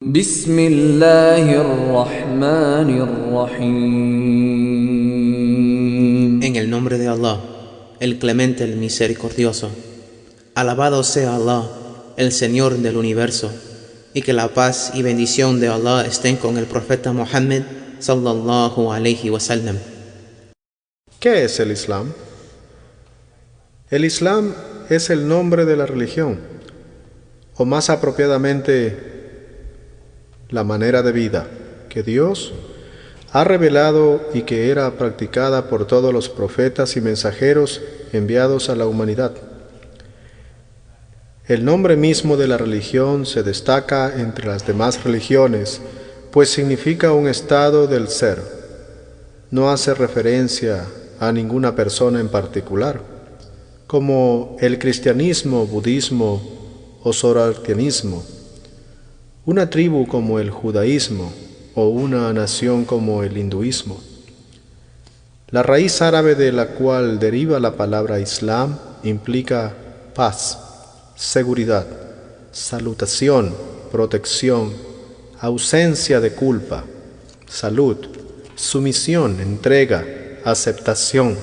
بسم الله الرحمن الرحيم. En el nombre de Allah, el Clemente, el Misericordioso. Alabado sea Allah, el Señor del Universo, y que la paz y bendición de Allah estén con el profeta Muhammad sallallahu alayhi wa sallam. ¿Qué es el Islam? El Islam es el nombre de la religión, o más apropiadamente, la manera de vida que Dios ha revelado y que era practicada por todos los profetas y mensajeros enviados a la humanidad. El nombre mismo de la religión se destaca entre las demás religiones, pues significa un estado del ser. No hace referencia a ninguna persona en particular, como el cristianismo, budismo o zoroastrianismo, una tribu como el judaísmo o una nación como el hinduismo. La raíz árabe de la cual deriva la palabra Islam implica paz, seguridad, salutación, protección, ausencia de culpa, salud, sumisión, entrega, aceptación,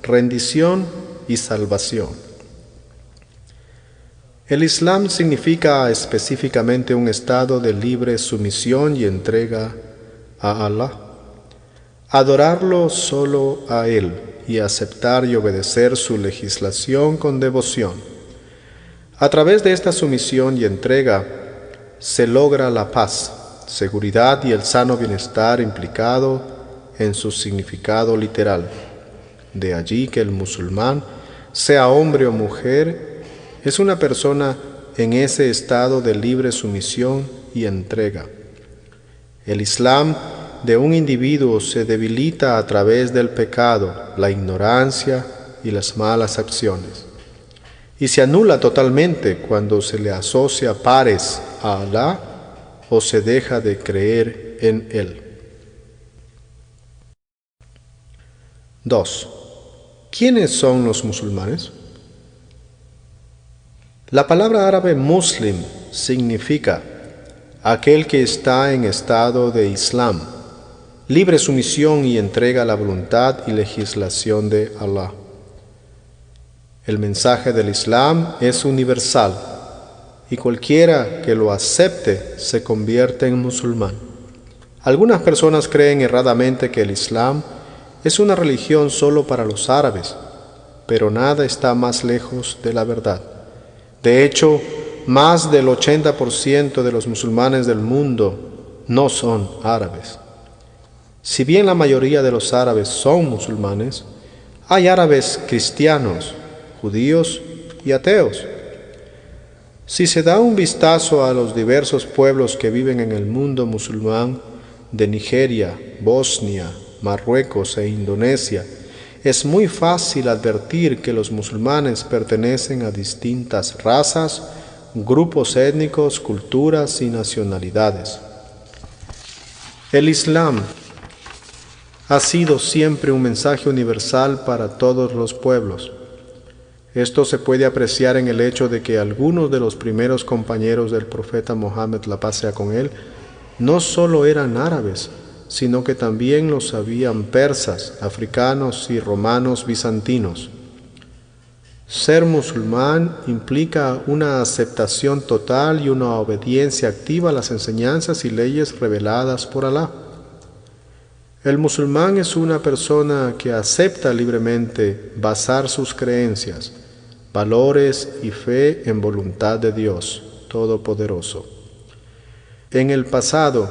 rendición y salvación. El Islam significa específicamente un estado de libre sumisión y entrega a Allah, adorarlo solo a Él y aceptar y obedecer su legislación con devoción. A través de esta sumisión y entrega se logra la paz, seguridad y el sano bienestar implicado en su significado literal. De allí que el musulmán, sea hombre o mujer, es una persona en ese estado de libre sumisión y entrega. El Islam de un individuo se debilita a través del pecado, la ignorancia y las malas acciones, y se anula totalmente cuando se le asocia pares a Allah o se deja de creer en Él. 2. ¿Quiénes son los musulmanes? La palabra árabe muslim significa aquel que está en estado de Islam, libre sumisión y entrega a la voluntad y legislación de Allah. El mensaje del Islam es universal y cualquiera que lo acepte se convierte en musulmán. Algunas personas creen erradamente que el Islam es una religión solo para los árabes, pero nada está más lejos de la verdad. De hecho, más del 80% de los musulmanes del mundo no son árabes. Si bien la mayoría de los árabes son musulmanes, hay árabes cristianos, judíos y ateos. Si se da un vistazo a los diversos pueblos que viven en el mundo musulmán de Nigeria, Bosnia, Marruecos e Indonesia, es muy fácil advertir que los musulmanes pertenecen a distintas razas, grupos étnicos, culturas y nacionalidades. El Islam ha sido siempre un mensaje universal para todos los pueblos. Esto se puede apreciar en el hecho de que algunos de los primeros compañeros del profeta Mohammed, la paz sea con él, no solo eran árabes, sino que también los habían persas, africanos y romanos bizantinos. Ser musulmán implica una aceptación total y una obediencia activa a las enseñanzas y leyes reveladas por Allah. El musulmán es una persona que acepta libremente basar sus creencias, valores y fe en voluntad de Dios Todopoderoso. En el pasado,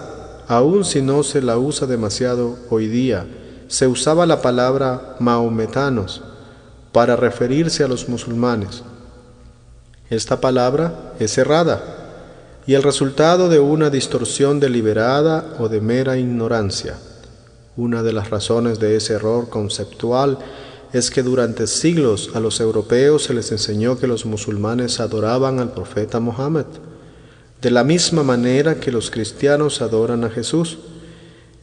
aun si no se la usa demasiado hoy día, se usaba la palabra mahometanos para referirse a los musulmanes. Esta palabra es errada y el resultado de una distorsión deliberada o de mera ignorancia. Una de las razones de ese error conceptual es que durante siglos a los europeos se les enseñó que los musulmanes adoraban al profeta Mohammed, de la misma manera que los cristianos adoran a Jesús.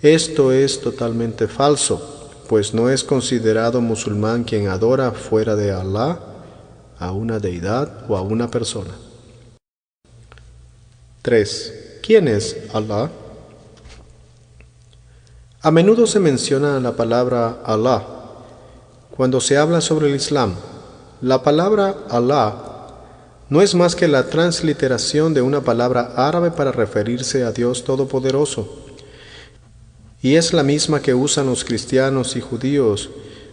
Esto es totalmente falso, pues no es considerado musulmán quien adora fuera de Allah a una deidad o a una persona. 3. ¿quién es Allah? A menudo se menciona la palabra Allah cuando se habla sobre el Islam. La palabra Allah no es más que la transliteración de una palabra árabe para referirse a Dios Todopoderoso, y es la misma que usan los cristianos y judíos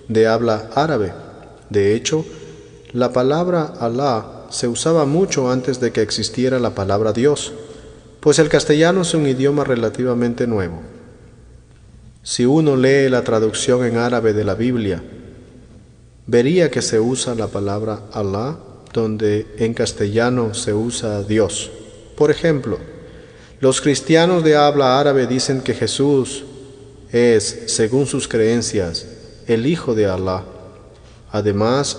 de habla árabe. De hecho, la palabra Allah se usaba mucho antes de que existiera la palabra Dios, pues el castellano es un idioma relativamente nuevo. Si uno lee la traducción en árabe de la Biblia, vería que se usa la palabra Allah donde en castellano se usa Dios. Por ejemplo, los cristianos de habla árabe dicen que Jesús es, según sus creencias, el Hijo de Allah. Además,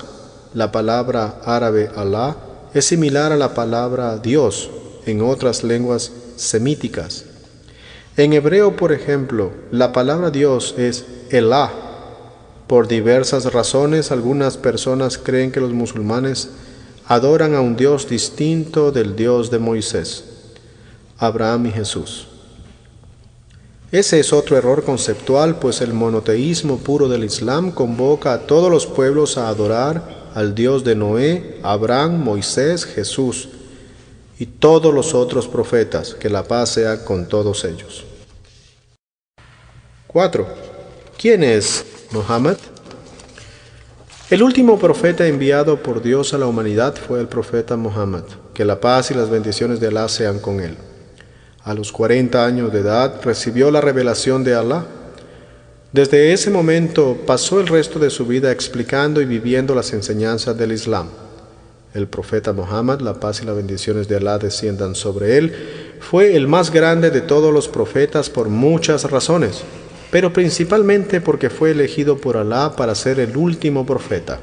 la palabra árabe Allah es similar a la palabra Dios en otras lenguas semíticas. En hebreo, por ejemplo, la palabra Dios es Elah. Por diversas razones, algunas personas creen que los musulmanes adoran a un Dios distinto del Dios de Moisés, Abraham y Jesús. Ese es otro error conceptual, pues el monoteísmo puro del Islam convoca a todos los pueblos a adorar al Dios de Noé, Abraham, Moisés, Jesús y todos los otros profetas, que la paz sea con todos ellos. 4. ¿Quién es Muhammad? El último profeta enviado por Dios a la humanidad fue el profeta Muhammad, que la paz y las bendiciones de Allah sean con él. A los 40 años de edad recibió la revelación de Allah. Desde ese momento pasó el resto de su vida explicando y viviendo las enseñanzas del Islam. El profeta Muhammad, la paz y las bendiciones de Allah desciendan sobre él, fue el más grande de todos los profetas por muchas razones, pero principalmente porque fue elegido por Allah para ser el último profeta,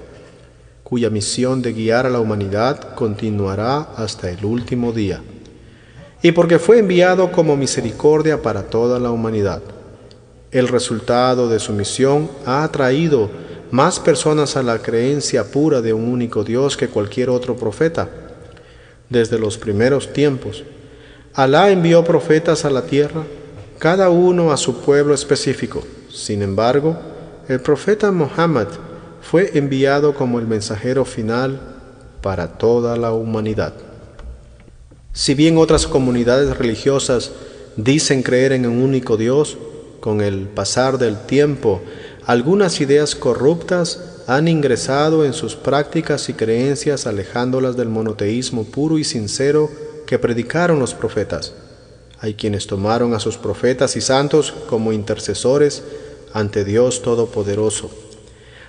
cuya misión de guiar a la humanidad continuará hasta el último día, y porque fue enviado como misericordia para toda la humanidad. El resultado de su misión ha atraído más personas a la creencia pura de un único Dios que cualquier otro profeta. Desde los primeros tiempos, Alá envió profetas a la tierra, cada uno a su pueblo específico. Sin embargo, el profeta Muhammad fue enviado como el mensajero final para toda la humanidad. Si bien otras comunidades religiosas dicen creer en un único Dios, con el pasar del tiempo, algunas ideas corruptas han ingresado en sus prácticas y creencias, alejándolas del monoteísmo puro y sincero que predicaron los profetas. Hay quienes tomaron a sus profetas y santos como intercesores ante Dios Todopoderoso.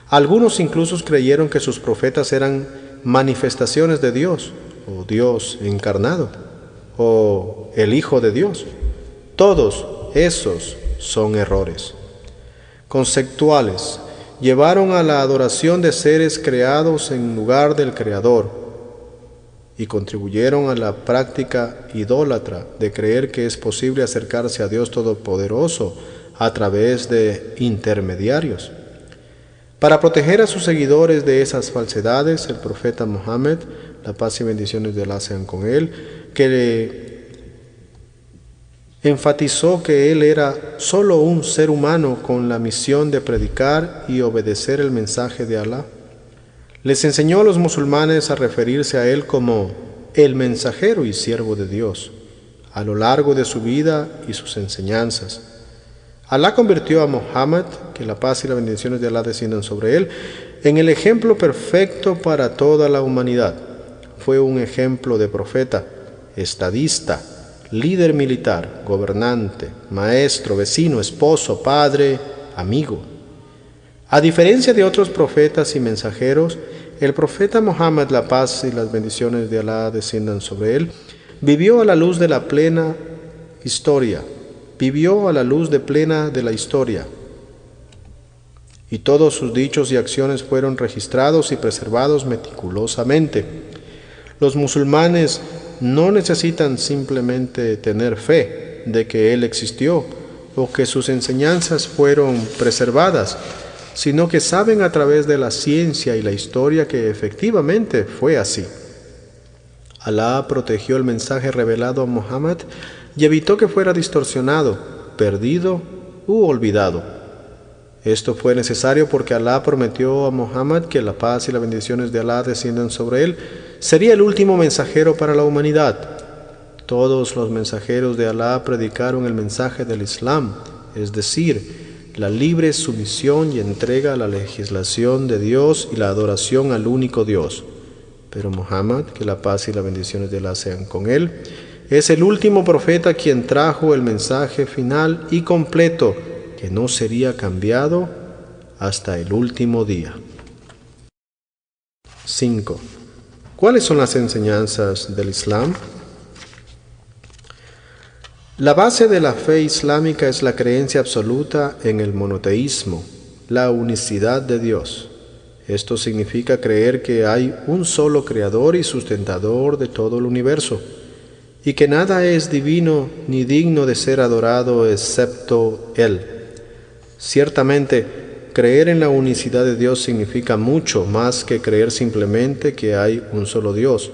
Algunos incluso creyeron que sus profetas eran manifestaciones de Dios, o Dios encarnado, o el Hijo de Dios. Todos esos son errores conceptuales. Llevaron a la adoración de seres creados en lugar del Creador y contribuyeron a la práctica idólatra de creer que es posible acercarse a Dios Todopoderoso a través de intermediarios. Para proteger a sus seguidores de esas falsedades, el profeta Muhammad, la paz y bendiciones de Allah sean con él, que enfatizó que él era solo un ser humano con la misión de predicar y obedecer el mensaje de Allah. Les enseñó a los musulmanes a referirse a él como el mensajero y siervo de Dios a lo largo de su vida y sus enseñanzas. Allah convirtió a Muhammad, que la paz y las bendiciones de Allah desciendan sobre él, en el ejemplo perfecto para toda la humanidad. Fue un ejemplo de profeta, estadista, líder militar, gobernante, maestro, vecino, esposo, padre, amigo. A diferencia de otros profetas y mensajeros, el profeta Muhammad, la paz y las bendiciones de Allah desciendan sobre él, vivió a la luz de la plena historia, de la historia, y todos sus dichos y acciones fueron registrados y preservados meticulosamente. Los musulmanes no necesitan simplemente tener fe de que Él existió o que sus enseñanzas fueron preservadas, sino que saben a través de la ciencia y la historia que efectivamente fue así. Alá protegió el mensaje revelado a Muhammad y evitó que fuera distorsionado, perdido u olvidado. Esto fue necesario porque Alá prometió a Muhammad que la paz y las bendiciones de Alá desciendan sobre él. Sería el último mensajero para la humanidad. Todos los mensajeros de Alá predicaron el mensaje del Islam, es decir, la libre sumisión y entrega a la legislación de Dios y la adoración al único Dios. Pero Muhammad, que la paz y las bendiciones de Alá sean con él, es el último profeta quien trajo el mensaje final y completo, que no sería cambiado hasta el último día. 5. ¿Cuáles son las enseñanzas del Islam? La base de la fe islámica es la creencia absoluta en el monoteísmo, la unicidad de Dios. Esto significa creer que hay un solo creador y sustentador de todo el universo, y que nada es divino ni digno de ser adorado excepto Él. Ciertamente, creer en la unicidad de Dios significa mucho más que creer simplemente que hay un solo Dios,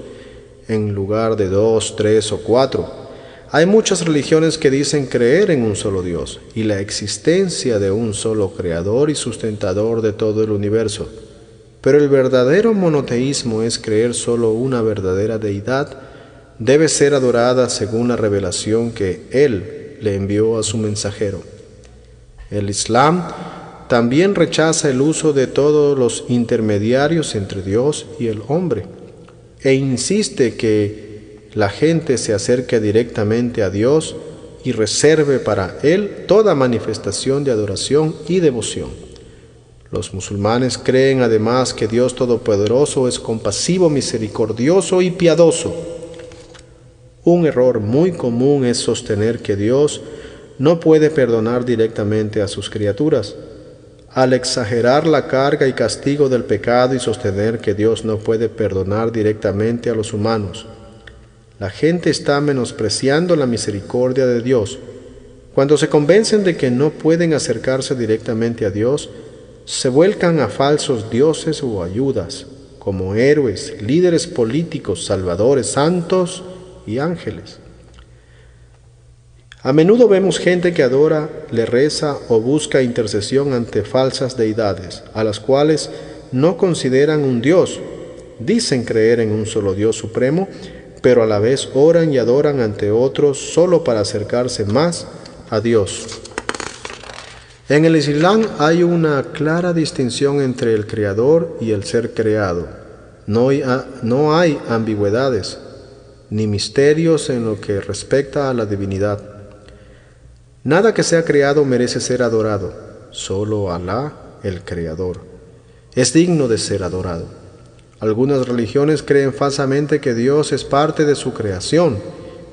en lugar de 2, 3 o 4. Hay muchas religiones que dicen creer en un solo Dios y la existencia de un solo creador y sustentador de todo el universo. Pero el verdadero monoteísmo es creer solo una verdadera deidad. Debe ser adorada según la revelación que Él le envió a su mensajero. El Islam también rechaza el uso de todos los intermediarios entre Dios y el hombre e insiste que la gente se acerque directamente a Dios y reserve para Él toda manifestación de adoración y devoción. Los musulmanes creen además que Dios Todopoderoso es compasivo, misericordioso y piadoso. Un error muy común es sostener que Dios no puede perdonar directamente a sus criaturas. Al exagerar la carga y castigo del pecado y sostener que Dios no puede perdonar directamente a los humanos, la gente está menospreciando la misericordia de Dios. Cuando se convencen de que no pueden acercarse directamente a Dios, se vuelcan a falsos dioses o ayudas, como héroes, líderes políticos, salvadores, santos y ángeles. A menudo vemos gente que adora, le reza o busca intercesión ante falsas deidades, a las cuales no consideran un Dios. Dicen creer en un solo Dios supremo, pero a la vez oran y adoran ante otros solo para acercarse más a Dios. En el Islam hay una clara distinción entre el Creador y el ser creado. No hay ambigüedades ni misterios en lo que respecta a la divinidad. Nada que sea creado merece ser adorado. Solo Alá, el Creador, es digno de ser adorado. Algunas religiones creen falsamente que Dios es parte de su creación,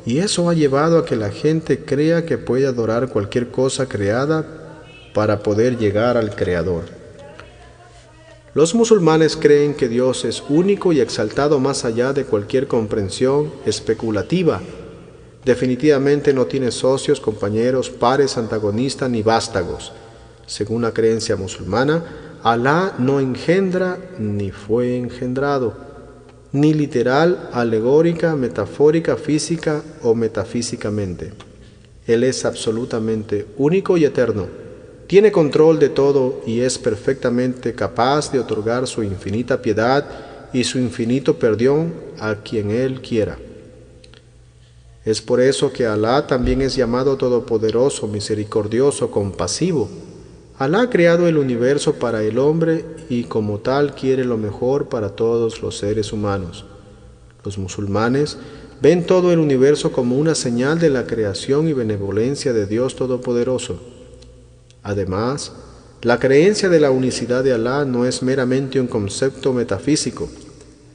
y eso ha llevado a que la gente crea que puede adorar cualquier cosa creada para poder llegar al Creador. Los musulmanes creen que Dios es único y exaltado más allá de cualquier comprensión especulativa. Definitivamente no tiene socios, compañeros, pares, antagonistas ni vástagos. Según la creencia musulmana, Alá no engendra ni fue engendrado, ni literal, alegórica, metafórica, física o metafísicamente. Él es absolutamente único y eterno. Tiene control de todo y es perfectamente capaz de otorgar su infinita piedad y su infinito perdón a quien Él quiera. Es por eso que Alá también es llamado todopoderoso, misericordioso, compasivo. Alá ha creado el universo para el hombre y como tal quiere lo mejor para todos los seres humanos. Los musulmanes ven todo el universo como una señal de la creación y benevolencia de Dios Todopoderoso. Además, la creencia de la unicidad de Alá no es meramente un concepto metafísico,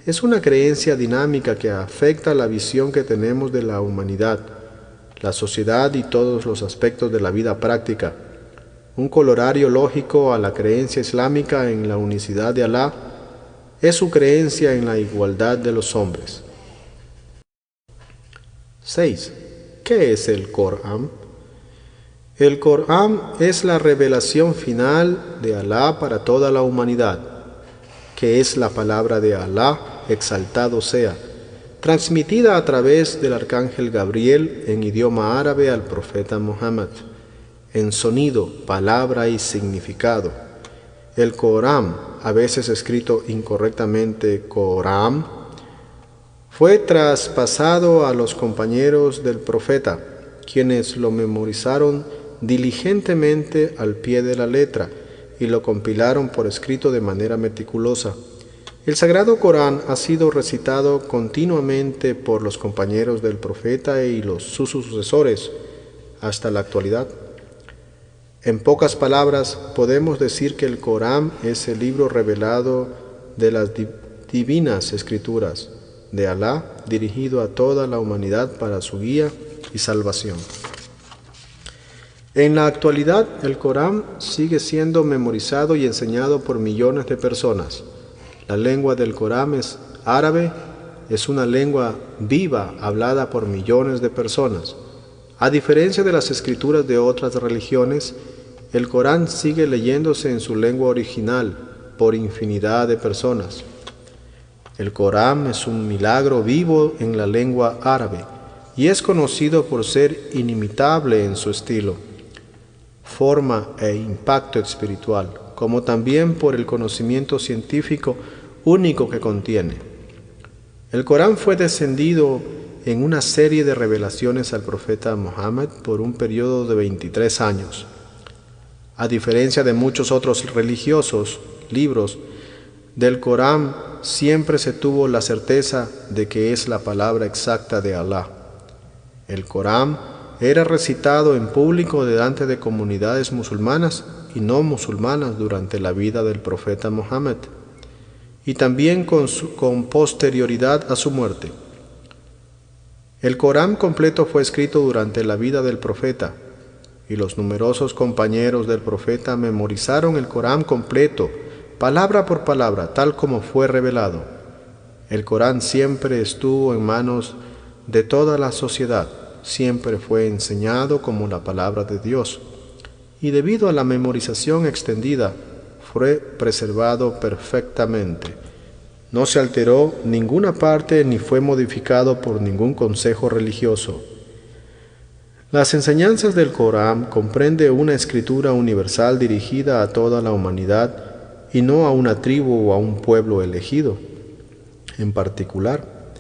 es una creencia dinámica que afecta la visión que tenemos de la humanidad, la sociedad y todos los aspectos de la vida práctica. Un corolario lógico a la creencia islámica en la unicidad de Alá es su creencia en la igualdad de los hombres. 6. ¿Qué es el Corán? El Corán es la revelación final de Alá para toda la humanidad, que es la palabra de Alá, exaltado sea, transmitida a través del arcángel Gabriel en idioma árabe al profeta Muhammad, en sonido, palabra y significado. El Corán, a veces escrito incorrectamente Corán, fue traspasado a los compañeros del profeta, quienes lo memorizaron diligentemente al pie de la letra y lo compilaron por escrito de manera meticulosa. El Sagrado Corán ha sido recitado continuamente por los compañeros del profeta y sus sucesores hasta la actualidad. En pocas palabras, podemos decir que el Corán es el libro revelado de las divinas escrituras de Alá, dirigido a toda la humanidad para su guía y salvación. En la actualidad, el Corán sigue siendo memorizado y enseñado por millones de personas. La lengua del Corán es árabe, es una lengua viva hablada por millones de personas. A diferencia de las escrituras de otras religiones, el Corán sigue leyéndose en su lengua original por infinidad de personas. El Corán es un milagro vivo en la lengua árabe y es conocido por ser inimitable en su estilo, forma e impacto espiritual, como también por el conocimiento científico único que contiene. El Corán fue descendido en una serie de revelaciones al profeta Muhammad por un periodo de 23 años. A diferencia de muchos otros religiosos libros, del Corán siempre se tuvo la certeza de que es la palabra exacta de Alá. El Corán era recitado en público delante de comunidades musulmanas y no musulmanas durante la vida del profeta Muhammad, y también con posterioridad a su muerte. El Corán completo fue escrito durante la vida del profeta, y los numerosos compañeros del profeta memorizaron el Corán completo, palabra por palabra, tal como fue revelado. El Corán siempre estuvo en manos de toda la sociedad, siempre fue enseñado como la palabra de Dios, y debido a la memorización extendida, fue preservado perfectamente. No se alteró ninguna parte ni fue modificado por ningún consejo religioso. Las enseñanzas del Corán comprende una escritura universal dirigida a toda la humanidad y no a una tribu o a un pueblo elegido en particular.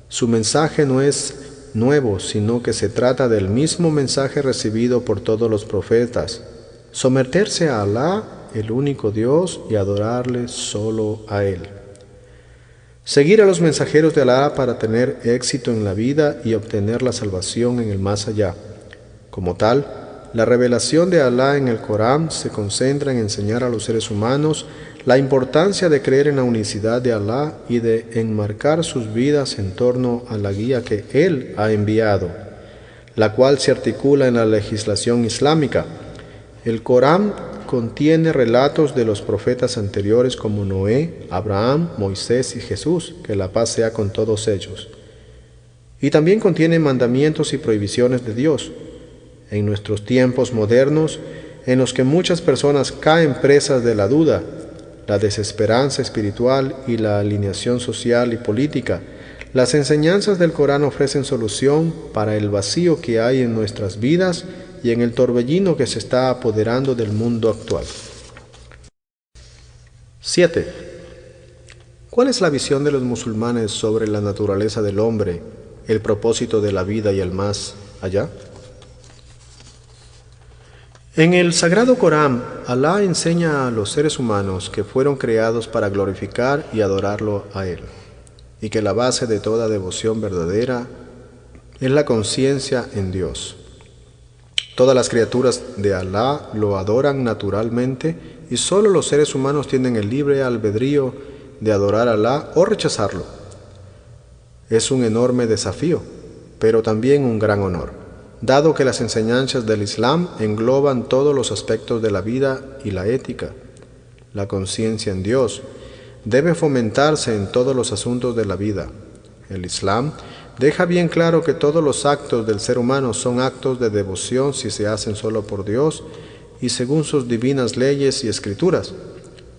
Su mensaje no es nuevo, sino que se trata del mismo mensaje recibido por todos los profetas: someterse a Alá, el único Dios, y adorarle solo a Él. Seguir a los mensajeros de Alá para tener éxito en la vida y obtener la salvación en el más allá. Como tal, la revelación de Alá en el Corán se concentra en enseñar a los seres humanos la importancia de creer en la unicidad de Alá y de enmarcar sus vidas en torno a la guía que Él ha enviado, la cual se articula en la legislación islámica. El Corán contiene relatos de los profetas anteriores como Noé, Abraham, Moisés y Jesús, que la paz sea con todos ellos. Y también contiene mandamientos y prohibiciones de Dios. En nuestros tiempos modernos, en los que muchas personas caen presas de la duda, la desesperanza espiritual y la alineación social y política, las enseñanzas del Corán ofrecen solución para el vacío que hay en nuestras vidas y en el torbellino que se está apoderando del mundo actual. 7. ¿Cuál es la visión de los musulmanes sobre la naturaleza del hombre, el propósito de la vida y el más allá? En el Sagrado Corán, Alá enseña a los seres humanos que fueron creados para glorificar y adorarlo a Él, y que la base de toda devoción verdadera es la conciencia en Dios. Todas las criaturas de Alá lo adoran naturalmente y solo los seres humanos tienen el libre albedrío de adorar a Alá o rechazarlo. Es un enorme desafío, pero también un gran honor, dado que las enseñanzas del Islam engloban todos los aspectos de la vida y la ética. La conciencia en Dios debe fomentarse en todos los asuntos de la vida. El Islam deja bien claro que todos los actos del ser humano son actos de devoción si se hacen solo por Dios y según sus divinas leyes y escrituras.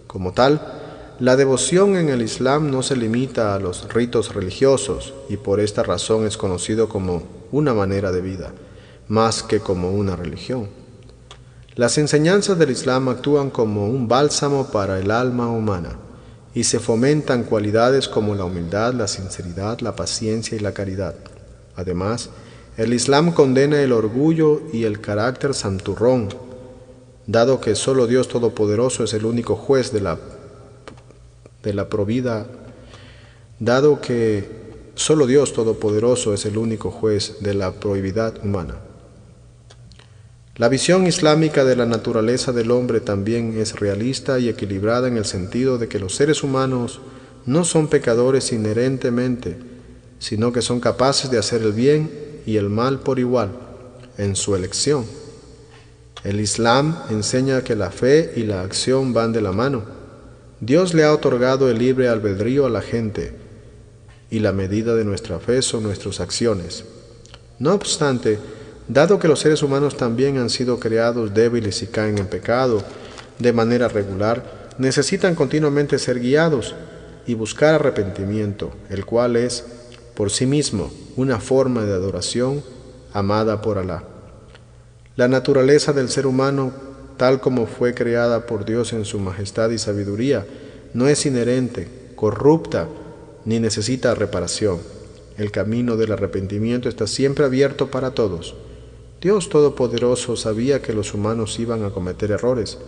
Como tal, La devoción en el Islam no se limita a los ritos religiosos y por esta razón es conocido como una manera de vida, más que como una religión. Las enseñanzas del Islam actúan como un bálsamo para el alma humana y se fomentan cualidades como la humildad, la sinceridad, la paciencia y la caridad. Además, el Islam condena el orgullo y el carácter santurrón, dado que solo Dios Todopoderoso es el único juez de la probidad humana. La visión islámica de la naturaleza del hombre también es realista y equilibrada en el sentido de que los seres humanos no son pecadores inherentemente, sino que son capaces de hacer el bien y el mal por igual, en su elección. El Islam enseña que la fe y la acción van de la mano. Dios le ha otorgado el libre albedrío a la gente, y la medida de nuestra fe son nuestras acciones. No obstante, dado que los seres humanos también han sido creados débiles y caen en pecado de manera regular, necesitan continuamente ser guiados y buscar arrepentimiento, el cual es, por sí mismo, una forma de adoración amada por Alá. La naturaleza del ser humano, tal como fue creada por Dios en su majestad y sabiduría, no es inherente, corrupta, ni necesita reparación. El camino del arrepentimiento está siempre abierto para todos. Dios Todopoderoso sabía que los humanos iban a cometer errores.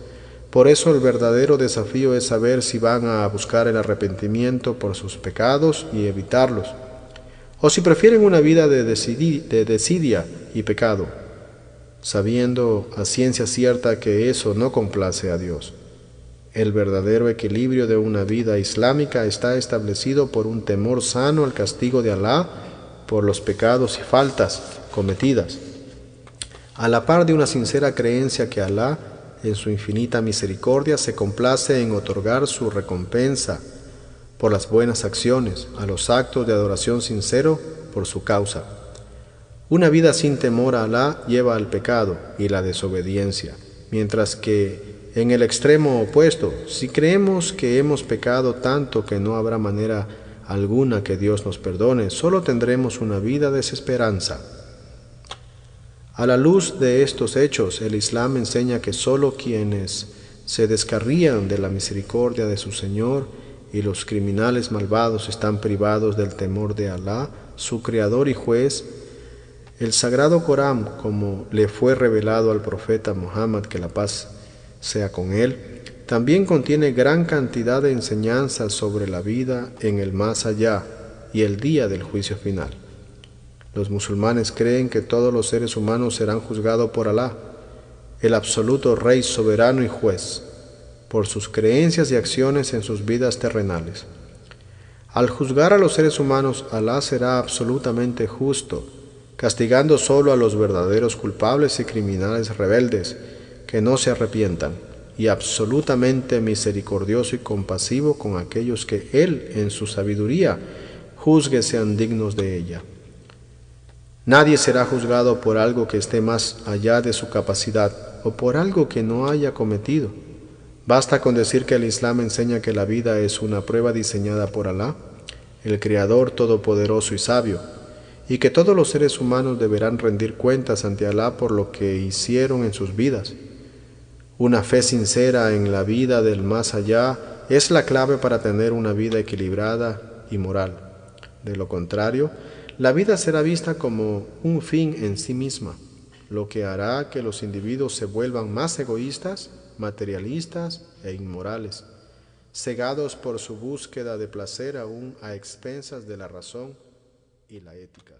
Por eso el verdadero desafío es saber si van a buscar el arrepentimiento por sus pecados y evitarlos, o si prefieren una vida de desidia y pecado, sabiendo a ciencia cierta que eso no complace a Dios. El verdadero equilibrio de una vida islámica está establecido por un temor sano al castigo de Alá por los pecados y faltas cometidas, a la par de una sincera creencia que Alá, en su infinita misericordia, se complace en otorgar su recompensa por las buenas acciones, a los actos de adoración sincero por su causa. Una vida sin temor a Alá lleva al pecado y la desobediencia, mientras que en el extremo opuesto, si creemos que hemos pecado tanto que no habrá manera alguna que Dios nos perdone, solo tendremos una vida de desesperanza. A la luz de estos hechos, el Islam enseña que solo quienes se descarrían de la misericordia de su Señor y los criminales malvados están privados del temor de Alá, su Creador y Juez. El Sagrado Corán, como le fue revelado al profeta Muhammad, que la paz sea con él, también contiene gran cantidad de enseñanzas sobre la vida en el más allá y el día del juicio final. Los musulmanes creen que todos los seres humanos serán juzgados por Alá, el absoluto Rey soberano y juez, por sus creencias y acciones en sus vidas terrenales. Al juzgar a los seres humanos, Alá será absolutamente justo, castigando solo a los verdaderos culpables y criminales rebeldes que no se arrepientan, y absolutamente misericordioso y compasivo con aquellos que Él, en su sabiduría, juzgue sean dignos de ella. Nadie será juzgado por algo que esté más allá de su capacidad o por algo que no haya cometido. Basta con decir que el Islam enseña que la vida es una prueba diseñada por Alá, el Creador todopoderoso y sabio, y que todos los seres humanos deberán rendir cuentas ante Alá por lo que hicieron en sus vidas. Una fe sincera en la vida del más allá es la clave para tener una vida equilibrada y moral. De lo contrario, la vida será vista como un fin en sí misma, lo que hará que los individuos se vuelvan más egoístas, materialistas e inmorales, cegados por su búsqueda de placer aún a expensas de la razón y la ética.